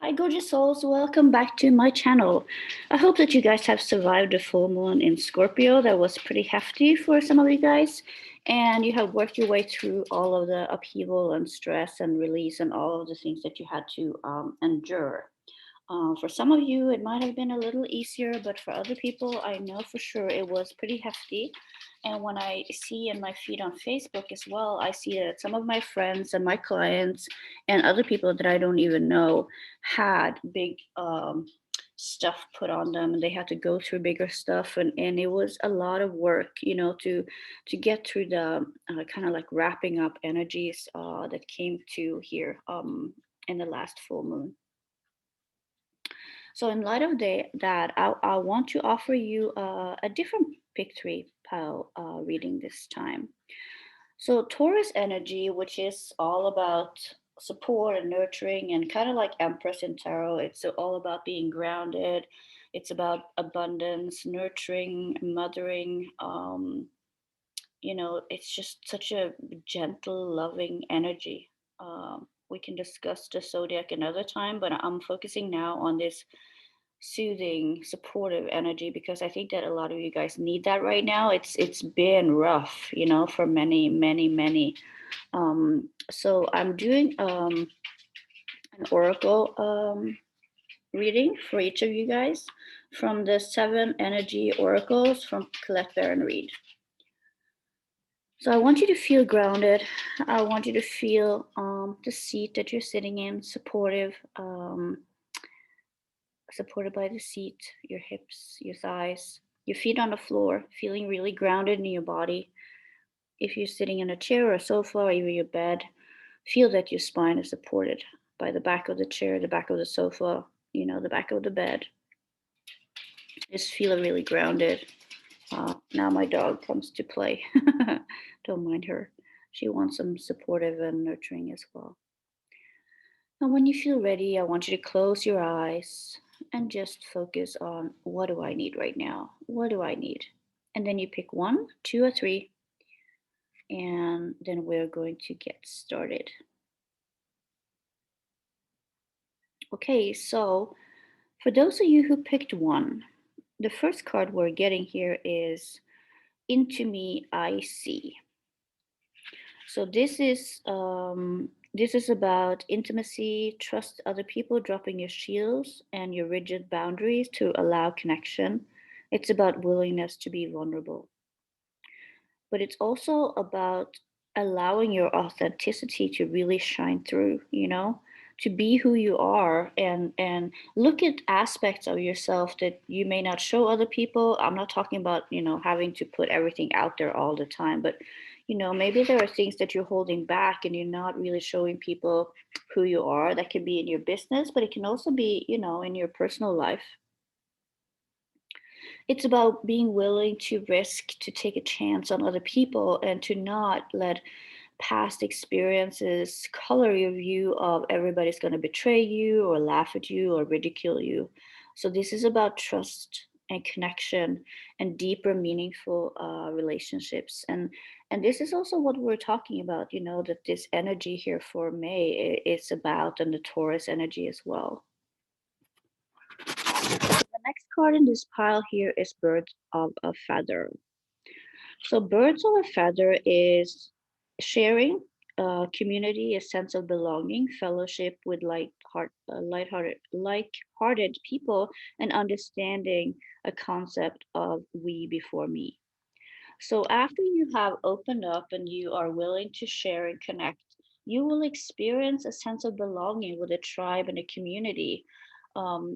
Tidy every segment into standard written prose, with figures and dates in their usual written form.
Hi, gorgeous souls. Welcome back to my channel. I hope that you guys have survived the full moon in Scorpio. That was pretty hefty for some of you guys. And you have worked your way through all of the upheaval and stress and release and all of the things that you had to endure. For some of you, it might have been a little easier, but for other people, I know for sure it was pretty hefty. And when I see in my feed on Facebook as well, I see that some of my friends and my clients and other people that I don't even know had big stuff put on them, and they had to go through bigger stuff, and it was a lot of work, to get through the kind of like wrapping up energies that came to here in the last full moon. So in light of that, I want to offer you a different Pick 3 pile reading this time. So Taurus energy, which is all about support and nurturing and kind of like Empress in Tarot, it's all about being grounded. It's about abundance, nurturing, mothering. It's just such a gentle, loving energy. We can discuss the zodiac another time, but I'm focusing now on this soothing, supportive energy because I think that a lot of you guys need that right now. It's been rough, for many, many, many. So I'm doing an oracle reading for each of you guys from the 7 energy oracles from Colette Baron Reed. So I want you to feel grounded. I want you to feel the seat that you're sitting in, supportive. Supported by the seat, your hips, your thighs, your feet on the floor, feeling really grounded in your body. If you're sitting in a chair or a sofa or even your bed, feel that your spine is supported by the back of the chair, the back of the sofa, the back of the bed. Just feel really grounded. Now my dog comes to play. Don't mind her. She wants some supportive and nurturing as well. Now, when you feel ready, I want you to close your eyes and just focus on what do I need right now? What do I need? And then you pick 1, 2, or 3, and then we're going to get started. Okay, so for those of you who picked 1, the first card we're getting here is Into Me I See. So this is about intimacy, trust other people, dropping your shields and your rigid boundaries to allow connection. It's about willingness to be vulnerable. But it's also about allowing your authenticity to really shine through, to be who you are and look at aspects of yourself that you may not show other people. I'm not talking about, having to put everything out there all the time, but maybe there are things that you're holding back and you're not really showing people who you are. That can be in your business, but it can also be, in your personal life. It's about being willing to risk, to take a chance on other people, and to not let past experiences color your view of everybody's going to betray you or laugh at you or ridicule you. So this is about trust and connection and deeper meaningful relationships, and this is also what we're talking about, that this energy here for May is about, and the Taurus energy as well. The next card in this pile here is Birds of a Feather. So Birds of a Feather is sharing, community, a sense of belonging, fellowship with like-hearted people, and understanding a concept of we before me. So after you have opened up and you are willing to share and connect, you will experience a sense of belonging with a tribe and a community.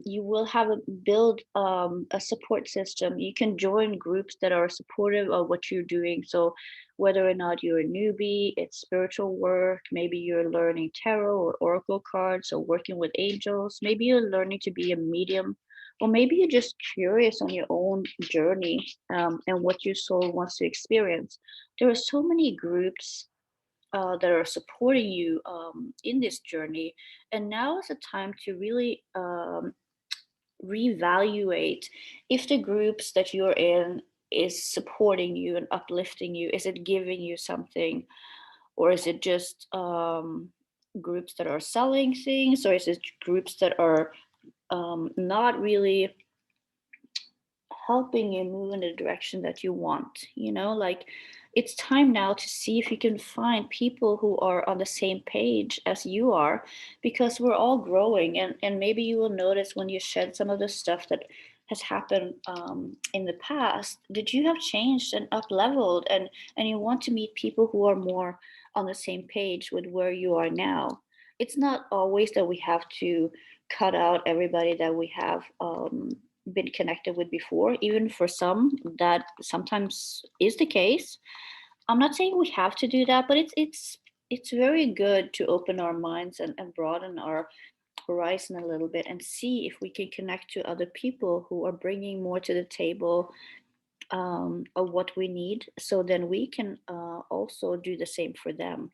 You will have build a support system. You can join groups that are supportive of what you're doing. So whether or not you're a newbie, it's spiritual work, maybe you're learning tarot or oracle cards or working with angels, maybe you're learning to be a medium, or maybe you're just curious on your own journey, and what your soul wants to experience. There are so many groups that are supporting you in this journey. And now is the time to really reevaluate if the groups that you're in is supporting you and uplifting you. Is it giving you something, or is it just groups that are selling things, or is it groups that are not really helping you move in the direction that you want? Like, it's time now to see if you can find people who are on the same page as you are, because we're all growing, and maybe you will notice when you shed some of the stuff that has happened in the past, that you have changed and up leveled, and you want to meet people who are more on the same page with where you are now. It's not always that we have to cut out everybody that we have been connected with before. Even for some, that sometimes is the case. I'm not saying we have to do that, but it's very good to open our minds and broaden our horizon a little bit, and see if we can connect to other people who are bringing more to the table of what we need, so then we can also do the same for them.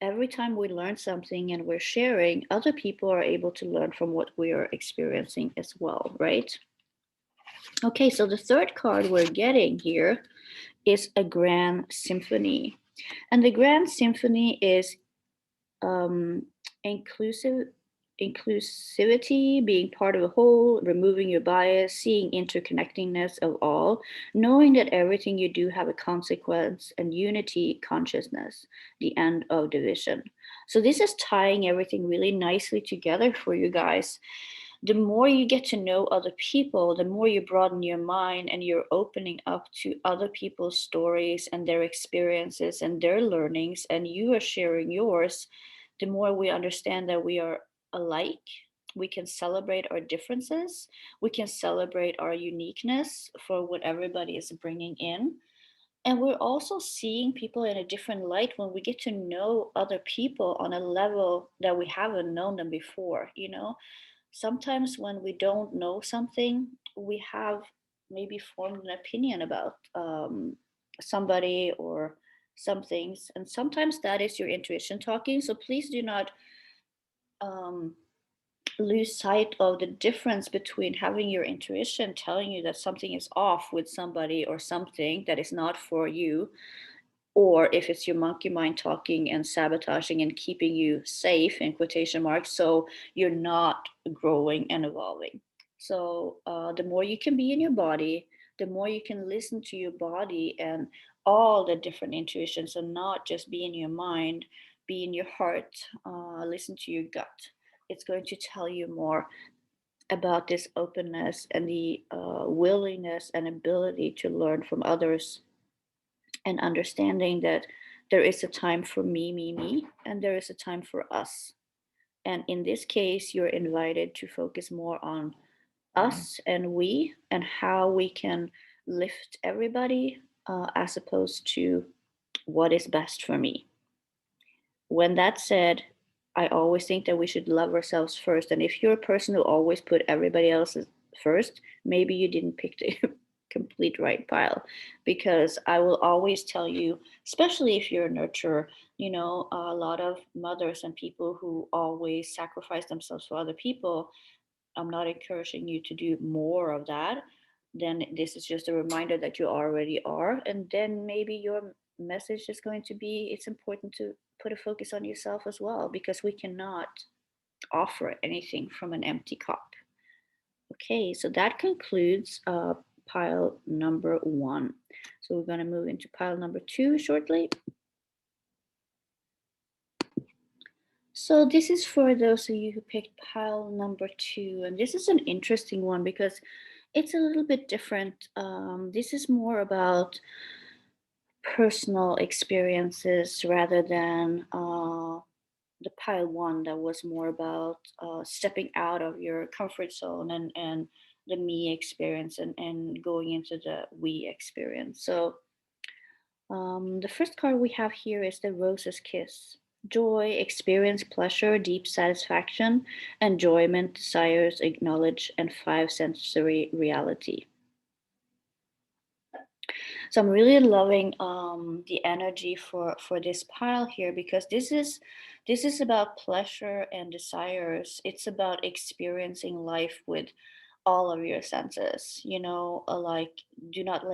Every time we learn something and we're sharing, other people are able to learn from what we are experiencing as well, right? Okay, so the third card we're getting here is a grand symphony. And the grand symphony is um, inclusive inclusivity, being part of a whole, removing your bias, seeing interconnectingness of all, knowing that everything you do have a consequence, and unity consciousness, the end of division. So this is tying everything really nicely together for you guys. The more you get to know other people, the more you broaden your mind, and you're opening up to other people's stories and their experiences and their learnings, and you are sharing yours, the more we understand that we are alike. We can celebrate our differences. We can celebrate our uniqueness for what everybody is bringing in. And we're also seeing people in a different light when we get to know other people on a level that we haven't known them before. Sometimes when we don't know something, we have maybe formed an opinion about somebody or some things. And sometimes that is your intuition talking. So please do not um, lose sight of the difference between having your intuition telling you that something is off with somebody or something that is not for you, or if it's your monkey mind talking and sabotaging and keeping you safe in quotation marks, so you're not growing and evolving. So the more you can be in your body, the more you can listen to your body and all the different intuitions, and not just be in your mind, be in your heart, listen to your gut. It's going to tell you more about this openness and the willingness and ability to learn from others, and understanding that there is a time for me, and there is a time for us. And in this case, you're invited to focus more on us and we, and how we can lift everybody, as opposed to what is best for me. When that's said, I always think that we should love ourselves first. And if you're a person who always put everybody else first, maybe you didn't pick the complete right pile. Because I will always tell you, especially if you're a nurturer, a lot of mothers and people who always sacrifice themselves for other people, I'm not encouraging you to do more of that. Then this is just a reminder that you already are. And then maybe your message is going to be, it's important to put a focus on yourself as well, because we cannot offer anything from an empty cup. Okay, so that concludes pile number one. So we're going to move into pile number two shortly. So this is for those of you who picked pile number two, and this is an interesting one because it's a little bit different. This is more about personal experiences rather than the pile one that was more about stepping out of your comfort zone, and the me experience, and going into the we experience. So the first card we have here is the Rose's Kiss. Joy, experience pleasure, deep satisfaction, enjoyment, desires, acknowledge, and five sensory reality. So I'm really loving the energy for this pile here, because this is about pleasure and desires. It's about experiencing life with all of your senses, like do not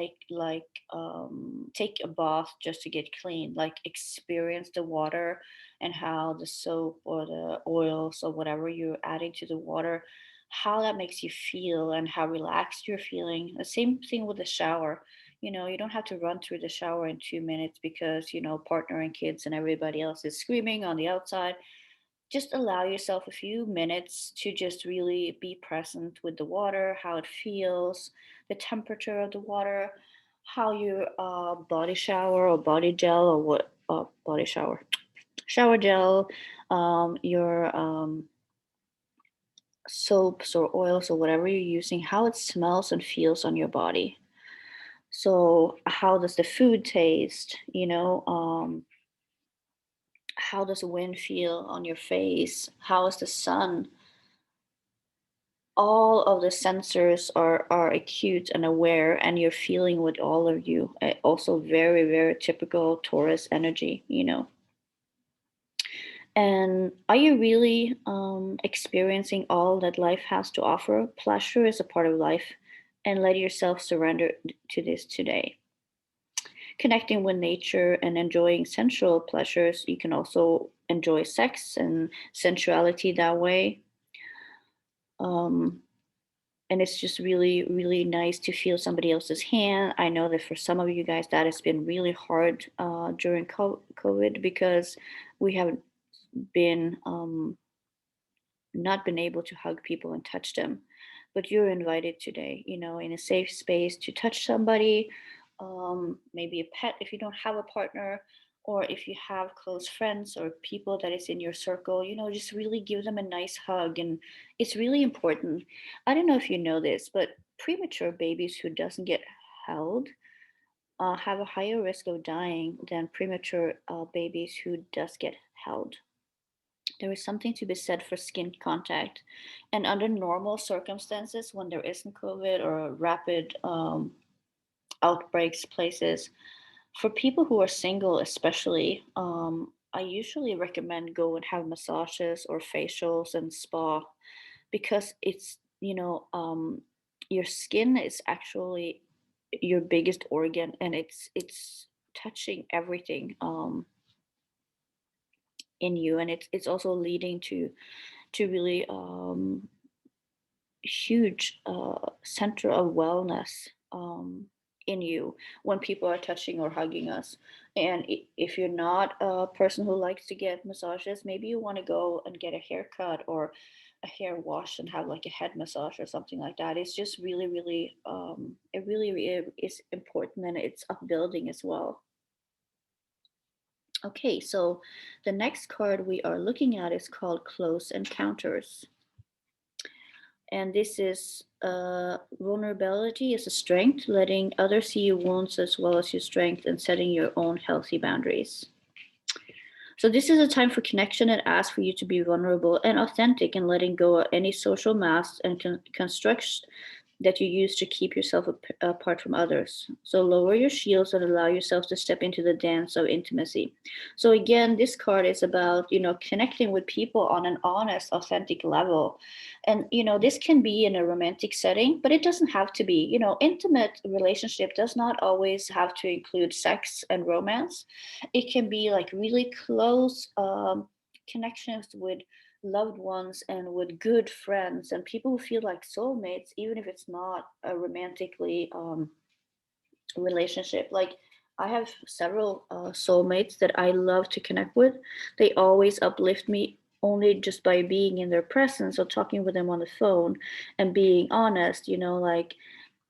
take a bath just to get clean, like experience the water and how the soap or the oils or whatever you're adding to the water, how that makes you feel and how relaxed you're feeling. The same thing with the shower. You don't have to run through the shower in 2 minutes because partner and kids and everybody else is screaming on the outside. Just allow yourself a few minutes to just really be present with the water, how it feels, the temperature of the water, how your body shower or body gel or what body shower gel, your soaps or oils or whatever you're using, how it smells and feels on your body. So how does the food taste? How does the wind feel on your face? How is the sun? All of the sensors are acute and aware, and you're feeling with all of you. Also very, very typical Taurus energy. And are you really experiencing all that life has to offer? Pleasure is a part of life, and let yourself surrender to this today. Connecting with nature and enjoying sensual pleasures, you can also enjoy sex and sensuality that way. Um, and it's just really, really nice to feel somebody else's hand. I know that for some of you guys that has been really hard during COVID, because we have been not been able to hug people and touch them. But you're invited today, in a safe space to touch somebody, maybe a pet if you don't have a partner, or if you have close friends or people that is in your circle, just really give them a nice hug. And it's really important. I don't know if you know this, but premature babies who doesn't get held have a higher risk of dying than premature babies who does get held. There is something to be said for skin contact. And under normal circumstances, when there isn't COVID or rapid outbreaks places, for people who are single, especially, I usually recommend go and have massages or facials and spa, because your skin is actually your biggest organ, and it's touching everything in you, and it's also leading to really huge center of wellness in you when people are touching or hugging us. And if you're not a person who likes to get massages, maybe you want to go and get a haircut or a hair wash and have like a head massage or something like that. It's just really, really, it really is important, and it's upbuilding as well. Okay, so the next card we are looking at is called Close Encounters. And this is vulnerability is a strength, letting others see your wounds as well as your strength, and setting your own healthy boundaries. So this is a time for connection and asks for you to be vulnerable and authentic, and letting go of any social masks and constructs that you use to keep yourself apart from others. So lower your shields and allow yourself to step into the dance of intimacy. So again, this card is about, connecting with people on an honest, authentic level. And, this can be in a romantic setting, but it doesn't have to be. Intimate relationship does not always have to include sex and romance. It can be like really close connections with loved ones and with good friends and people who feel like soulmates, even if it's not a romantically relationship. Like, I have several soulmates that I love to connect with. They always uplift me only just by being in their presence or talking with them on the phone and being honest. Like,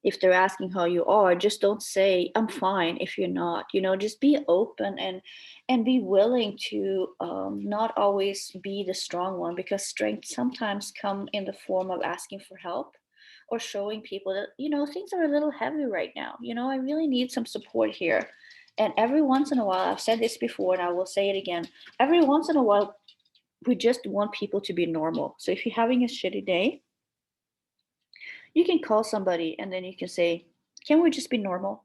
if they're asking how you are, just don't say I'm fine if you're not. Just be open and be willing to not always be the strong one, because strength sometimes come in the form of asking for help or showing people that things are a little heavy right now. I really need some support here. And every once in a while, I've said this before and I will say it again, every once in a while we just want people to be normal. So if you're having a shitty day, you can call somebody and then you can say, can we just be normal?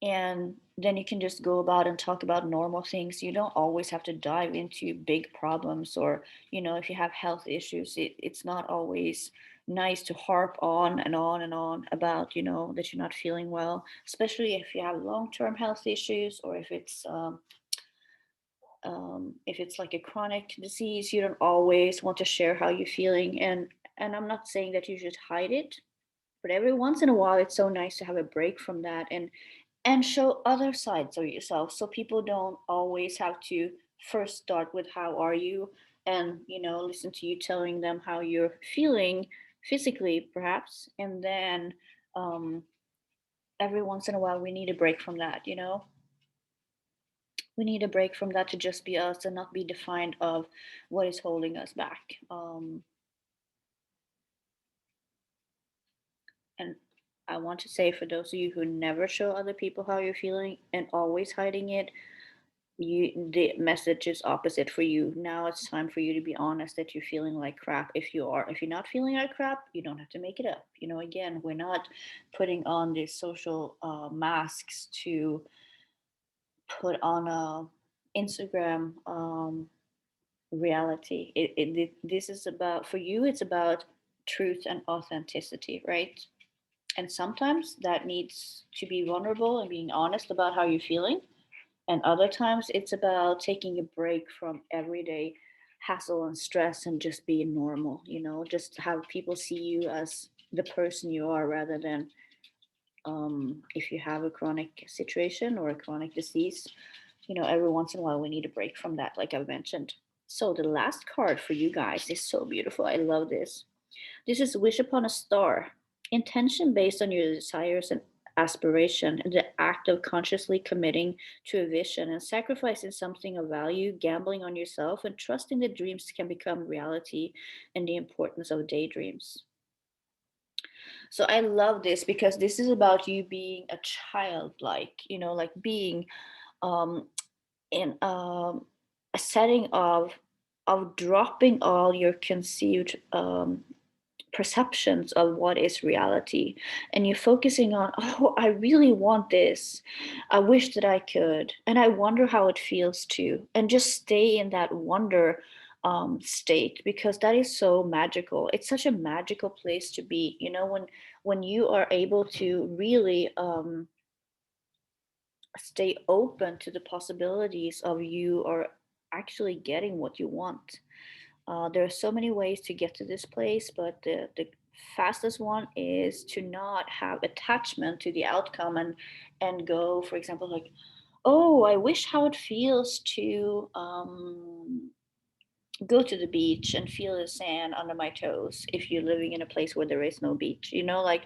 And then you can just go about and talk about normal things. You don't always have to dive into big problems, or if you have health issues, it's not always nice to harp on and on and on about, that you're not feeling well, especially if you have long-term health issues, or if it's like a chronic disease. You don't always want to share how you're feeling, and I'm not saying that you should hide it, but every once in a while it's so nice to have a break from that, and show other sides of yourself, so people don't always have to first start with how are you, and listen to you telling them how you're feeling physically perhaps, and then um, every once in a while we need a break from that. We need a break from that to just be us and not be defined of what is holding us back. And I want to say, for those of you who never show other people how you're feeling and always hiding it, the message is opposite for you. Now it's time for you to be honest that you're feeling like crap. If you're not feeling like crap, you don't have to make it up. Again, we're not putting on these social masks to put on a Instagram reality. This is about, for you, it's about truth and authenticity, right? And sometimes that needs to be vulnerable and being honest about how you're feeling. And other times it's about taking a break from everyday hassle and stress and just being normal, just have people see you as the person you are, rather than if you have a chronic situation or a chronic disease. Every once in a while we need a break from that, like I've mentioned. So the last card for you guys is so beautiful. I love this. This is Wish Upon a Star. Intention based on your desires and aspiration, and the act of consciously committing to a vision and sacrificing something of value, gambling on yourself, and trusting that dreams can become reality, and the importance of daydreams. So I love this because this is about you being a childlike, like being um, in a setting of dropping all your conceived perceptions of what is reality, and you're focusing on, oh, I really want this, I wish that I could, and I wonder how it feels to, and just stay in that wonder state, because that is so magical. It's such a magical place to be, when you are able to really stay open to the possibilities of you are actually getting what you want. There are so many ways to get to this place, but the fastest one is to not have attachment to the outcome, and go, for example, like, oh, I wish how it feels to go to the beach and feel the sand under my toes, if you're living in a place where there is no beach. Like,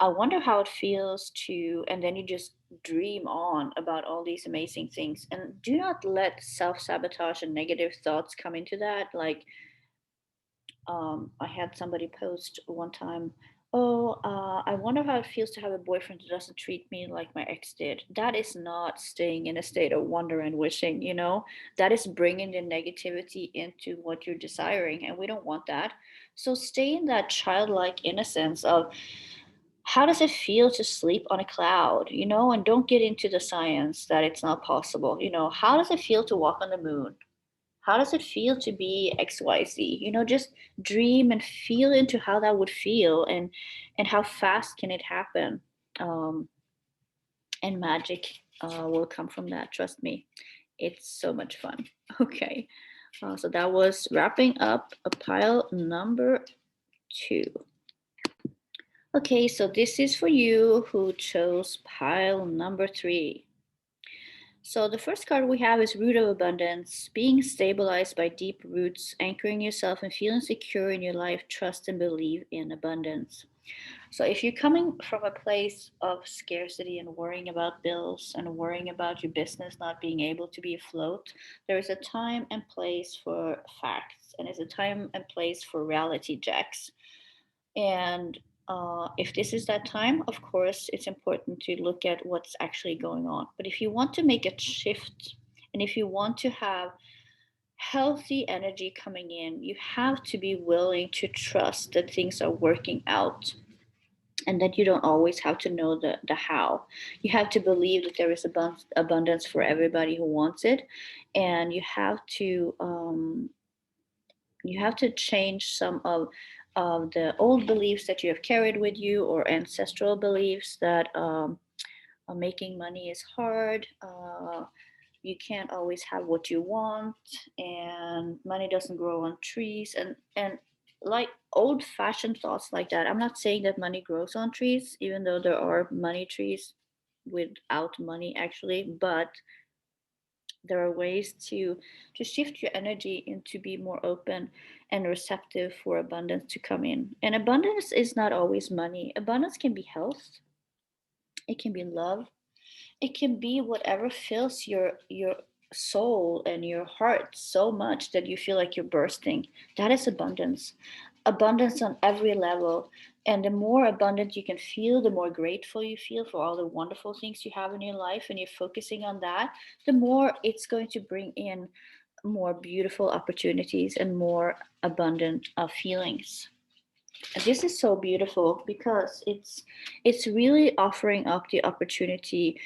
I wonder how it feels to, and then you just dream on about all these amazing things. And do not let self sabotage and negative thoughts come into that. Like, I had somebody post one time, oh, I wonder how it feels to have a boyfriend who doesn't treat me like my ex did. That is not staying in a state of wonder and wishing, that is bringing the negativity into what you're desiring. And we don't want that. So stay in that childlike innocence of, how does it feel to sleep on a cloud, and don't get into the science that it's not possible. How does it feel to walk on the moon? How does it feel to be XYZ? Just dream and feel into how that would feel, and how fast can it happen. um, and magic will come from that, trust me. It's so much fun. Okay, so that was wrapping up a pile number 2. Okay, so this is for you who chose pile number 3. So the first card we have is Root of Abundance, being stabilized by deep roots, anchoring yourself and feeling secure in your life, trust and believe in abundance. So if you're coming from a place of scarcity and worrying about bills and worrying about your business not being able to be afloat, there is a time and place for facts, and there's a time and place for reality checks. And if this is that time, of course, it's important to look at what's actually going on. But if you want to make a shift, and if you want to have healthy energy coming in, you have to be willing to trust that things are working out, and that you don't always have to know the how. You have to believe that there is abundance for everybody who wants it, and you have to change some of of the old beliefs that you have carried with you or ancestral beliefs that making money is hard. You can't always have what you want, and money doesn't grow on trees, and like old fashioned thoughts like that. I'm not saying that money grows on trees, even though there are money trees without money actually, but there are ways to shift your energy and to be more open and receptive for abundance to come in. And abundance is not always money. Abundance can be health, it can be love, it can be whatever fills your soul and your heart so much that you feel like you're bursting. That is abundance. Abundance on every level. And the more abundant you can feel, the more grateful you feel for all the wonderful things you have in your life, and you're focusing on that, the more it's going to bring in more beautiful opportunities and more abundant feelings. This is so beautiful because it's really offering up the opportunity,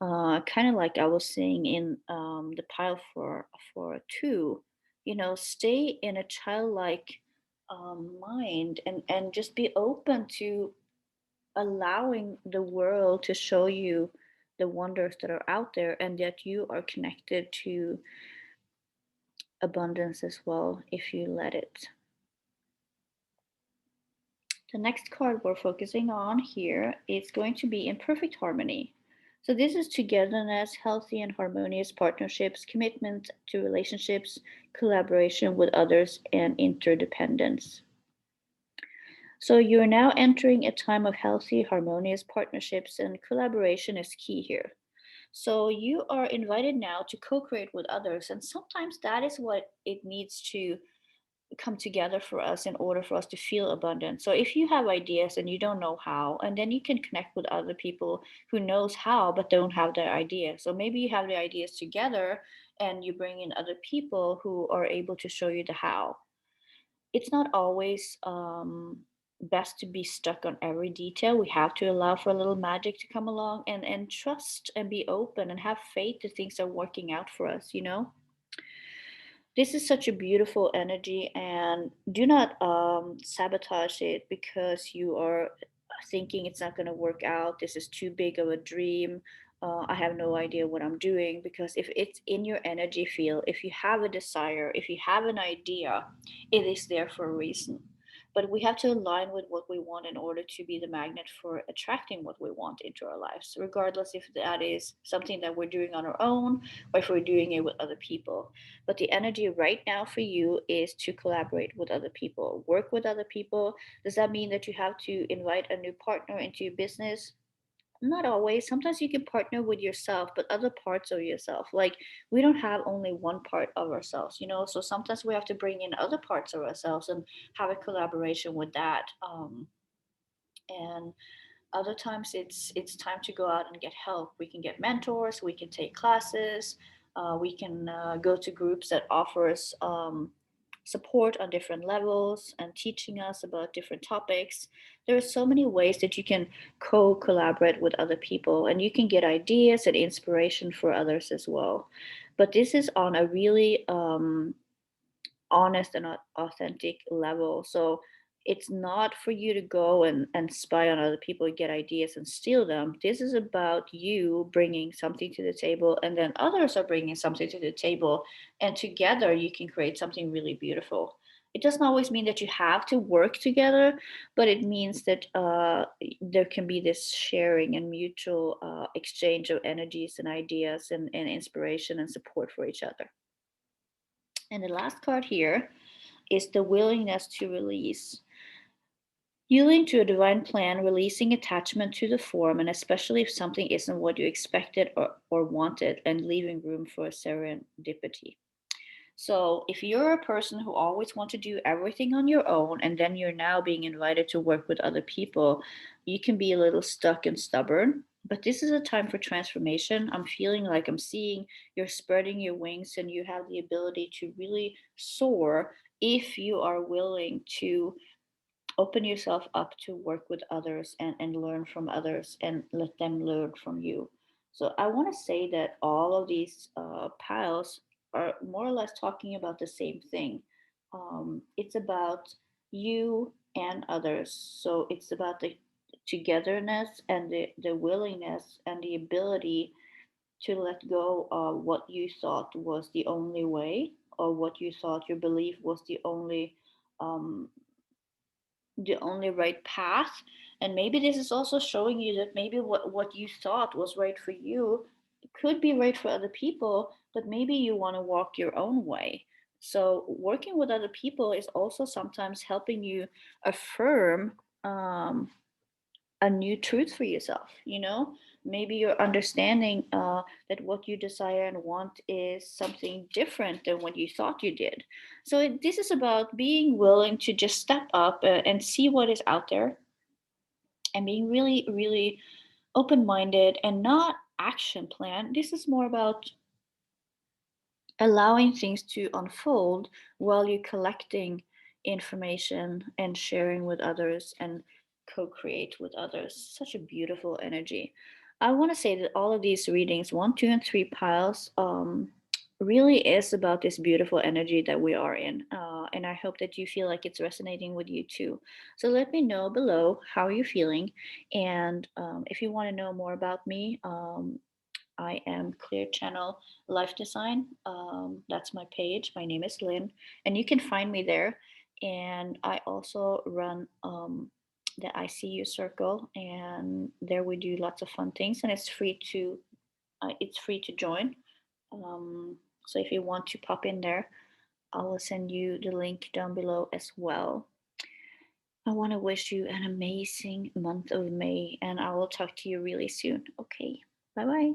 kind of like I was saying in the pile for two. You know, stay in a childlike mind and just be open to allowing the world to show you the wonders that are out there, and that you are connected to abundance as well if you let it. The next card we're focusing on here is going to be in perfect harmony. So this is togetherness, healthy and harmonious partnerships, commitment to relationships, collaboration with others, and interdependence. So you're now entering a time of healthy, harmonious partnerships, and collaboration is key here. So you are invited now to co-create with others, and sometimes that is what it needs to come together for us in order for us to feel abundant. So if you have ideas and you don't know how, and then you can connect with other people who knows how but don't have the idea. So maybe you have the ideas together and you bring in other people who are able to show you the how. It's not always best to be stuck on every detail. We have to allow for a little magic to come along, and trust and be open and have faith that things are working out for us, you know? This is such a beautiful energy, and do not sabotage it because you are thinking it's not going to work out. This is too big of a dream. I have no idea what I'm doing. Because if it's in your energy field, if you have a desire, if you have an idea, it is there for a reason. But we have to align with what we want in order to be the magnet for attracting what we want into our lives, regardless if that is something that we're doing on our own or if we're doing it with other people. But the energy right now for you is to collaborate with other people, work with other people. Does that mean that you have to invite a new partner into your business? Not always. Sometimes you can partner with yourself, but other parts of yourself. Like, we don't have only one part of ourselves, you know? So sometimes we have to bring in other parts of ourselves and have a collaboration with that. And other times it's time to go out and get help. We can get mentors, we can take classes, we can go to groups that offers support on different levels and teaching us about different topics. There are so many ways that you can co-collaborate with other people, and you can get ideas and inspiration for others as well. But this is on a really honest and authentic level. So it's not for you to go and spy on other people and get ideas and steal them. This is about you bringing something to the table, and then others are bringing something to the table. And together you can create something really beautiful. It doesn't always mean that you have to work together, but it means that there can be this sharing and mutual exchange of energies and ideas and inspiration and support for each other. And the last card here is the willingness to release. Yielding to a divine plan, releasing attachment to the form, and especially if something isn't what you expected or wanted, and leaving room for serendipity. So, if you're a person who always wants to do everything on your own, and then you're now being invited to work with other people, you can be a little stuck and stubborn. But this is a time for transformation. I'm feeling like I'm seeing you're spreading your wings and you have the ability to really soar if you are willing to open yourself up to work with others and learn from others and let them learn from you. So I want to say that all of these piles are more or less talking about the same thing. It's about you and others. So it's about the togetherness and the willingness and the ability to let go of what you thought was the only way, or what you thought your belief was um, the only right path. And maybe this is also showing you that maybe what you thought was right for you could be right for other people, but maybe you want to walk your own way. So working with other people is also sometimes helping you affirm um, a new truth for yourself. Maybe you're understanding that what you desire and want is something different than what you thought you did. So this is about being willing to just step up and see what is out there, and being really really open-minded and not action plan. This is more about allowing things to unfold while you're collecting information and sharing with others and co-create with others. Such a beautiful energy. I want to say that all of these readings, 1, 2, and 3 piles, really is about this beautiful energy that we are in, and I hope that you feel like it's resonating with you too. So let me know below how you're feeling, and if you want to know more about me, I am Clear Channel Life Design. That's my page. My name is Lynn, and you can find me there. And I also run the ICU Circle, and there we do lots of fun things, and it's free to join. Um, so if you want to pop in there, I will send you the link down below as well. I want to wish you an amazing month of May, and I will talk to you really soon. Okay, bye bye.